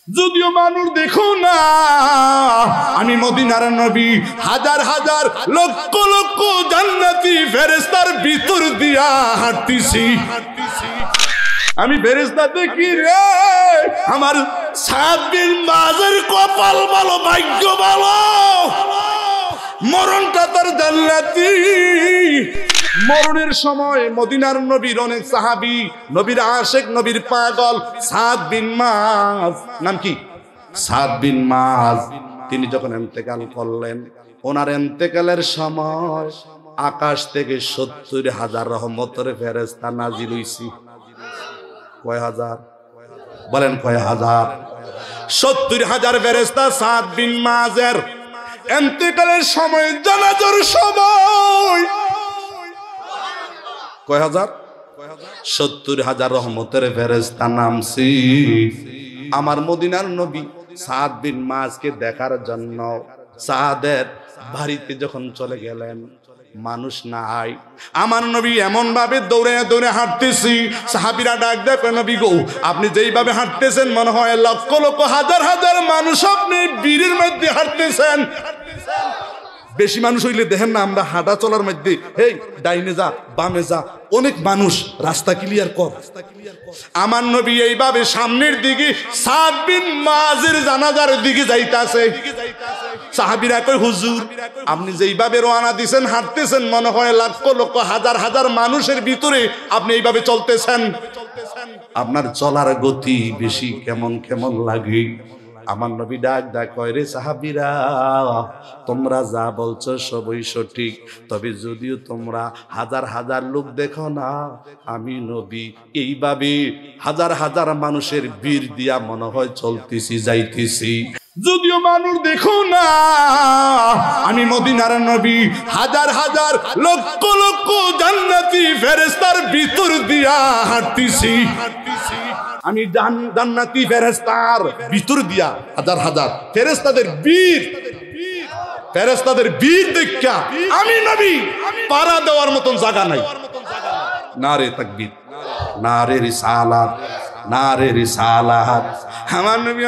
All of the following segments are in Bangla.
যদিও মানুষ দেখো না, আমি মদিনার নবী হাজার হাজার লক্ষ লক্ষ জান্নাতি ফেরেশতার ভিতর দিয়া হাঁটতেছি। আমি ফেরেশতা দেখি রে, আমার সাদ বিন মুআযের কপাল ভালো, ভাগ্য ভালো, মরণটা তার জান্নাতি। মরণের সময় মদিনার নবীর অনেক সাহাবী, নবীর আশিক, নবীর পাগল সাদ বিন মুআয, নাম কি? সাদ বিন মুআয। তিনি যখন ইন্তেকাল করলেন, ওনার ইন্তেকালের সময় আকাশ থেকে 70,000 রহমতের ফেরেশতা নাজিল হইছে। কয় হাজার? বলেন কয় হাজার? 70,000 ফেরেশতা সাদ বিন মুআযের ইন্তেকালের সময়, জানাজার সময় কয় হাজার? 70,000 রহমতের ফেরেশতা নামছি আমার মদিনার নবী সাদ বিন মুআযকে দেখার জন্য। সাদের বাড়িতে যখন চলে গেলেন, মানুষ নাই। আমার নবী এমন ভাবে দৌড়ে দৌড়ে হাঁটতেছি, সাহাবীরা ডাক দেয়, নবী গো আপনি যেইভাবে হাঁটতেছেন মনে হয় লক্ষ লক্ষ হাজার হাজার মানুষ আপনি ভিড়ের মধ্যে হাঁটতেছেন। বেশি মানুষ হইলে দেখেন না, আমরা হাঁটা চলার মধ্যে এই ডাইনে যা বামে যা, অনেক মানুষ, রাস্তা ক্লিয়ার কর। আমার নবী এইভাবে সামনের দিকে সাদ বিন মুআযের জানাজার দিকে যাইতাছে। সাহাবীরা কয় হুজুর আপনি যেইভাবে রওনা দিছেন, হাঁটতেছেন মনে হয় লক্ষ লক্ষ হাজার হাজার মানুষের ভিতরে আপনি এইভাবে চলতেছেন, আপনার চলার গতি বেশি কেমন কেমন লাগে। আমার নবী ডাক ডাক কয়, রে সাহাবীরা তোমরা যা বলছো সবই সঠিক, তবে যদিও তোমরা হাজার হাজার লোক দেখো না, আমি নবী এইভাবে হাজার হাজার মানুষের ভিড় দিয়া মনে হয় চলতেছি যাইতেছি। যদিও মানুষ দেখো না, আমি মদিনার নবী হাজার হাজার লক্ষ লক্ষ জান্নাতি ফেরেশতার ভিতর দিয়া হাঁটতেছি। আমি জান্নাতি ফেরেশতার ভিতর দিয়া হাজার হাজার ফেরেশতাদের ভিড় দেখা আমি নবী পারা দেওয়ার মতন জায়গা নাই। নারে তাকবীর, নারে রিসালাত, নারে রিসালাত। আমার নবী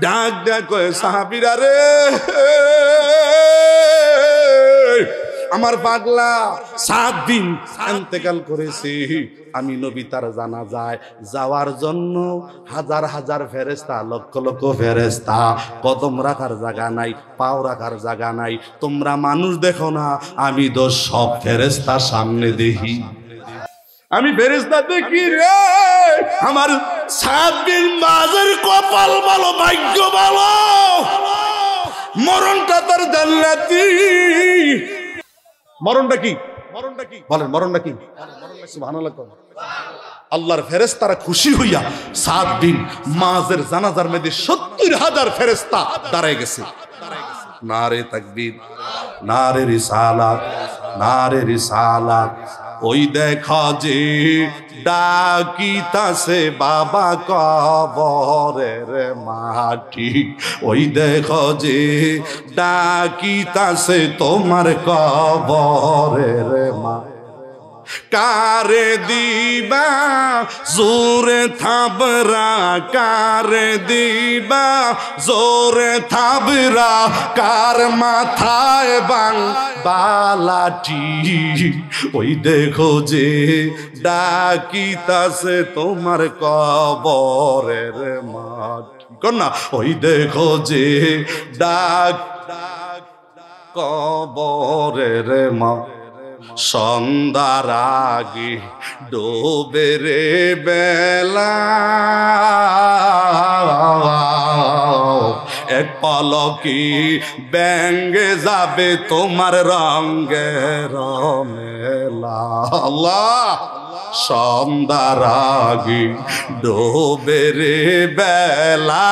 ডাক ডাক কয়, সাহাবীরা রে আমার পাগলা সাদ দিন ইন্তেকাল করেছে, আমি নবী তার জানাজায় যাওয়ার জন্য হাজার হাজার ফেরেশতা, লক্ষ লক্ষ ফেরেশতা, কদম রাখার জায়গা নাই, পাও রাখার জায়গা নাই। তোমরা মানুষ দেখো না, আমি তো সব ফেরেশতা সামনে দেখি। আমি ফেরেশতা দেখি রে, আমার সাদ বিন মুআযের কপাল ভালো, ভাগ্য ভালো, মরণটা তার জান্নাতি। মরণটা কি? বলেন মরণটা কি? সুবহানাল্লাহ। আল্লাহর ফেরেশতারা খুশি হইয়া সাদ বিন মুআযের জানাজার মধ্যে 70,000 ফেরেশতা দাঁড়ায় গেছে। নারে তাকবীর, নারে রিসালাত, নারে রিসালাত। ওই দেখা যে ডাকিতাছে বাবা কবরের মাটি, ওই দেখো যে ডাকিতাছে তোমার কবরের মাটি। কারে দিবা জোরে থাবরা, কারে দিবা জোরে থাবরা, কার মাথায় বাং বালাটি, ওই দেখো যে ডাকিতাছে তোমার কবরের মাটি। কন্যা ওই দেখো যে ডাক কবরের মা। সন্ধ্যার আগে ডোবে রে বেলা, এক পলকি ব্যাঙ্গে যাবে তোমার রঙের মেলা। আল্লাহ সন্ধ্যার আগে ডোবে রে বেলা,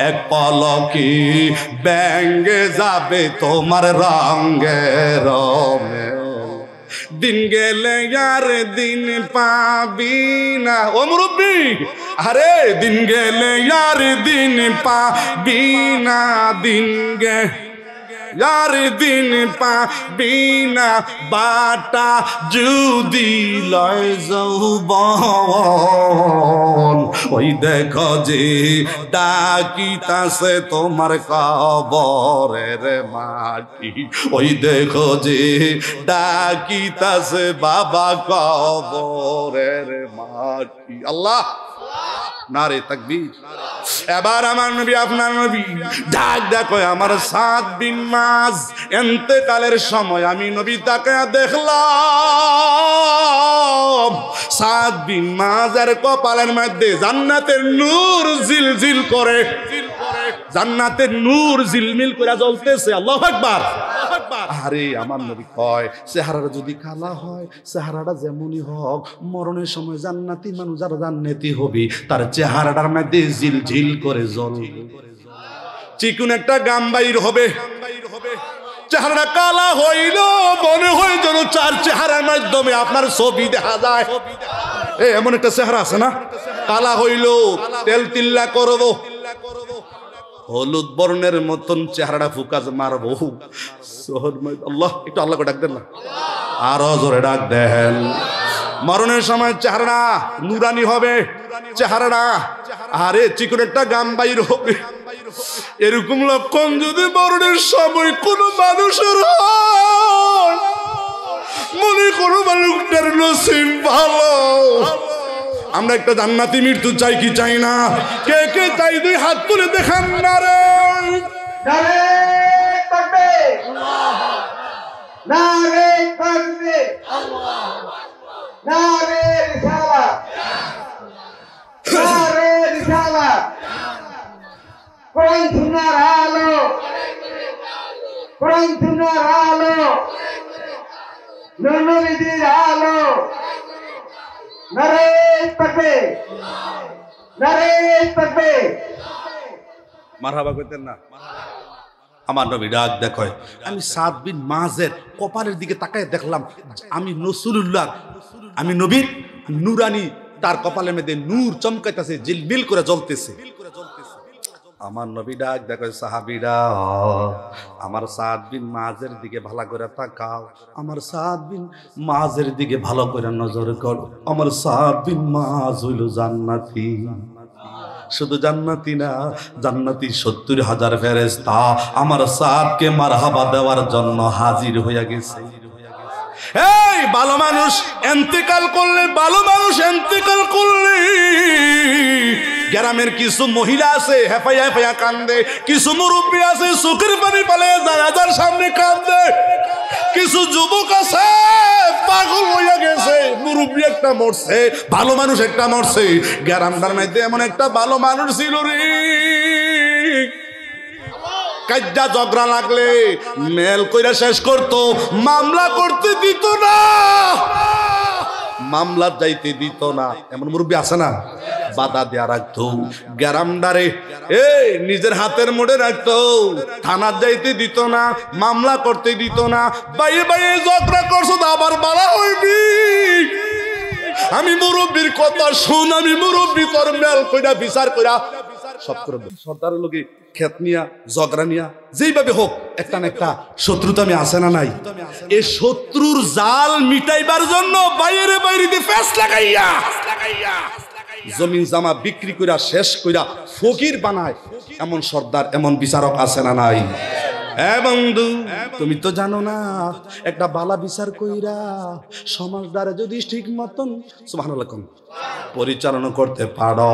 এক পলকি ব্যাঙ্গে যাবে তোমার রঙের মেলা। দিন গেলে আর দিন পাবি না, ও মুরব্বি, আরে দিন গেলে আর দিন পাবি না, দিন গে यार दिन पाबी ना बाटा जुदी लय যৌবন ওই দেখো যে ডাকিতাছে তোমার কবরের মাটি ওই দেখো যে ডাকিতাছে বাবা কবরের মাটি আল্লাহ নারে তাকবীর এবার আমার নবী আপনার নবী ডাক দেখো আমার সাদ বিন মাজ ইন্তেকালের সময় আমি নবী তাকে দেখলাম সাদ বিন মাজের কপালের মধ্যে জান্নাতের নূর জিলজিল করে জান্নাতের নূর ঝিলমিল করে জ্বলতেছে আল্লাহু আকবার আরে আমার নবী কয় চেহারাটা যদি কালা হয় চেহারাটা যেমনই হোক মরণের সময় জান্নাতি মানুষ যারা জান্নাতি হবে তার চেহারাটার মধ্যে ঝিলঝিল করে জ্বলবে চিকুন একটা গাম বাইর হবে চেহারাটা কালা হইল মনে হয় যেন চার চেহারার মাধ্যমে আপনার ছবি দেখা যায় এমন একটা চেহারা আছে না কালা হইল তেল তিল্লা করবো হলুদ বর্ণের মতন চেহারাটা ফুকাজ মারবো আল্লাহ একটু আল্লাহকে ডাক দেন না আরো জোরে ডাক দেন মরণের সময় চেহারা নুরানি হবে চেহারাটা আরে চিকন একটা গাম বাইর হবে এরকম লক্ষণ যদি মরণের সময় কোন মানুষের হয় মনে কোনো মানুষটার নসিব ভালো আমরা একটা জান্নাতি মৃত্যু চাই কি চাই না কে কে চাই দুই হাত তুলে দেখান না রে নারে তাকবীর আল্লাহু নারে তাকবীর আল্লাহু নারে রিসালাত নারে রিসালাত কোরআন সুন্নাহর আলো কোরআন সুন্নাহর আলো নবীর আলো নারে তাকবীর নারে তাকবীর মারহাবা কইতেন না আমার নবী ডাক দেখো আমি সাদ বিন মাজের কপালের দিকে তাকায় দেখলাম আমি রাসূলুল্লাহ আমি নবীর নূরানি তার কপালের মধ্যে নূর চমকাইতেছে ঝিলমিল করে জ্বলতেছে আমার নবী ডাক দেখো সাহাবীরা আমার সাদ বিন মাজের দিকে ভালো করে তাকাও আমার সাদ বিন মাজের দিকে ভালো করে নজর করো আমার সাদ বিন মাজ হইল জান্নাতি শুধু জান্নাতি না জান্নাতি ৭০,০০০ ফেরেশতা আমার সাদকে মারহাবা দেওয়ার জন্য হাজির হয়ে গেছে এই ভালো মানুষ ইন্তেকাল করলে গ্রামের কিছু মহিলা আছে হেফাইয়া হেফাইয়া কান্দে কিছু মুরব্বী আছে চোখের পানি পালে জানাজার সামনে কান্দে কিছু যুবক আছে পাগল হয়ে গেছে মুরব্বী একটা মরছে ভালো মানুষ একটা মরছে গ্রামটার মধ্যে এমন একটা ভালো মানুষ ছিল রে কাজ্জা ঝগড়া লাগলে মেল কইরা শেষ করতো মামলা করতে দিত না মামলা যাইতে দিত না এমন মুরব্বী আছে না বাধা দেয়া রাখতো গ্রামদারে নিজের হাতের মোড়ে রাখতো থানা যাইতে দিত না মামলা করতে দিত না বাইয়ে বাইয়ে ঝগড়া করছো আবার বাড়া হইবি আমি মুরব্বীর কথা শুন আমি মুরব্বী তোর মেল কইরা বিচার কইরা সব করে সর্দারের লোকে খেত নিয়া ঝগড়া নিয়া যেইভাবে হোক একটা না একটা শত্রুতা আমি আসে না নাই এই শত্রুর জাল মিটাইবার জন্য বাইরে বাইরে ফেস লাগাইয়া জমিন জামা বিক্রি কইরা শেষ কইরা ফকির বানায় এমন সর্দার এমন বিচারক আছে না নাই বন্ধু তুমি তো জানো না একটা বালা বিচার কইরা সমাজ দ্বারা যদি ঠিক মতন সুবহানাল্লাহ পরিচালনা করতে পারো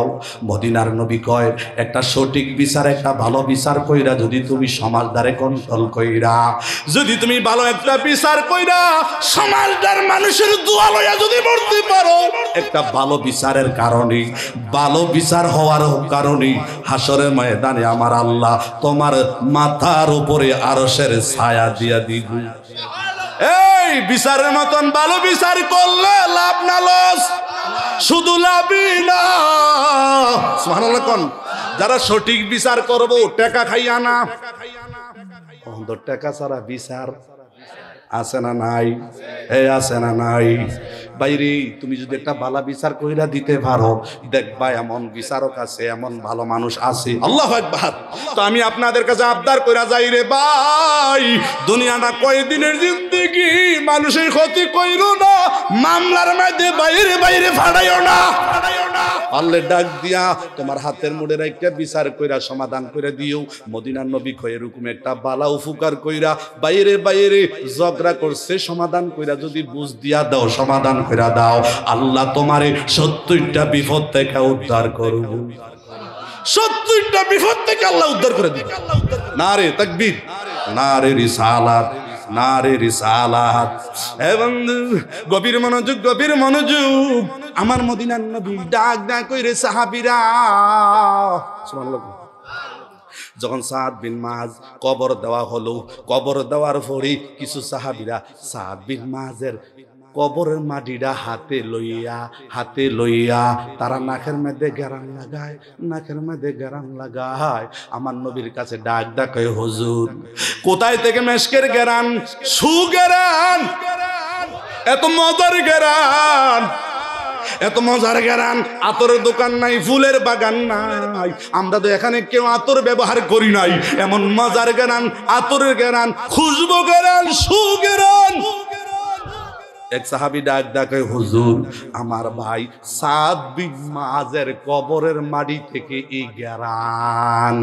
মদিনার নবী কয় একটা সঠিক বিচার একটা ভালো বিচার কইরা যদি তুমি সমাজ দ্বারে কন্ট্রোল কইরা যদি তুমি ভালো একটা বিচার কইরা সমাজদার মানুষের দোয়া লইয়া যদি মরতে পারো একটা ভালো বিচারের কারণে ভালো বিচার হওয়ার কারণে হাসরের ময়দানে আমার আল্লাহ তোমার মাথার উপরে আরশের ছায়া দিয়া দিব এই বিচারের মতন ভালো বিচার করলে লাভ না লস শুধু লাভই না সুবহানাল্লাহ কোন যারা সঠিক বিচার করব টাকা খাইয়া না টাকা ছাড়া বিচার আছে না নাই? আছে না নাই? বাইরে তুমি যদি একটা ভালো বিচার কইরা দিতে পারো, দেখবা এমন বিচারক আছে, এমন ভালো মানুষ আছে। আল্লাহু আকবার। তো আমি আপনাদের কাছে আবদার কইরা যাই রে ভাই, দুনিয়াটা কয়দিনের জিন্দেগি, মানুষের ক্ষতি কইরো না, মামলার মধ্যে বাইরে বাইরে ফাড়াইও না। আল্লাহ ডাক দিয়া তোমার হাতের মুড়ে রাইখা বিচার কইরা সমাধান করে দিও। মদিনার নবী কয় এরকম একটা বালা উপকার কইরা বাইরে বাইরে ঝগড়া করছে, সমাধান কইরা যদি বুঝ দিয়া দাও, সমাধান কইরা দাও, আল্লাহ তোমারে 70টা বিপদ থেকে উদ্ধার করব। 70টা বিপদ থেকে আল্লাহ উদ্ধার করে দিবে। নারে তাকবীর, নারে রিসালাত, নারে রিসালাত। এবং গভীর মনোযোগ, গভীর মনোযোগ। আমার মদিনার নবী ডাক ডাক কইরে সাহাবীরা, সুবহানাল্লাহ। যখন সাদ বিন মাজ কবর দেওয়া হলো, কবর দেওয়ার পরে কিছু সাহাবীরা সাদ বিন মাজের কবরের মাটিটা হাতে লইয়া তারা নাকের মধ্যে গেরান লাগায়, নাকের মধ্যে গেরান লাগায়। আমার নবীর কাছে ডাক ডাকে, হুজুর কোথায় থেকে মেশকের গেরান, সুগেরান, এত মজার গেরান, এত মজার গেরান। আতরের দোকান নাই, ফুলের বাগান নাই, আমরা তো এখানে কেউ আতর ব্যবহার করি নাই। এমন মজার গেরান, আতরের গেরান, খুশবু গেরান, সুগেরান। এক সাহাবী ডাক ডাকে, হুজুর আমার ভাই সাদ বিন মাজের কবরের মাটি থেকে এই গেরান,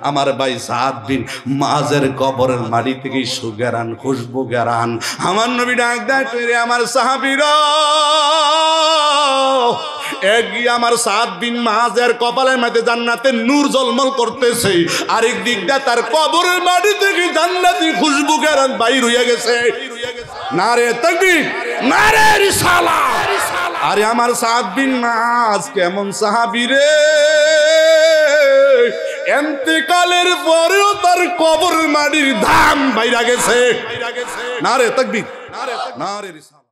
আমার ভাই সাদ বিন মাজের কবরের মাটি থেকে সুগেরান, খুশবু গেরান। আমার নবী ডাক ডাক করে, আমার সাহাবীরা একই আমার সাদ বিন মাজের কপালের মধ্যে জান্নাতের নূর ঝলমল করতেছে, আরেক দিকটা তার কবরের মাটি থেকে জান্নাতি খুশবু গেরান বাইর হইয়া গেছে। নারে তাকবীর, নারে রিসালাত। আরে আমার সাদ বিন মাজ কেমন সাহাবী রে, ইন্তেকালের পরেও তার কবরের মাটির দাম বাইরা গেছে। নারে তাকবীর, নারে রিসালাত।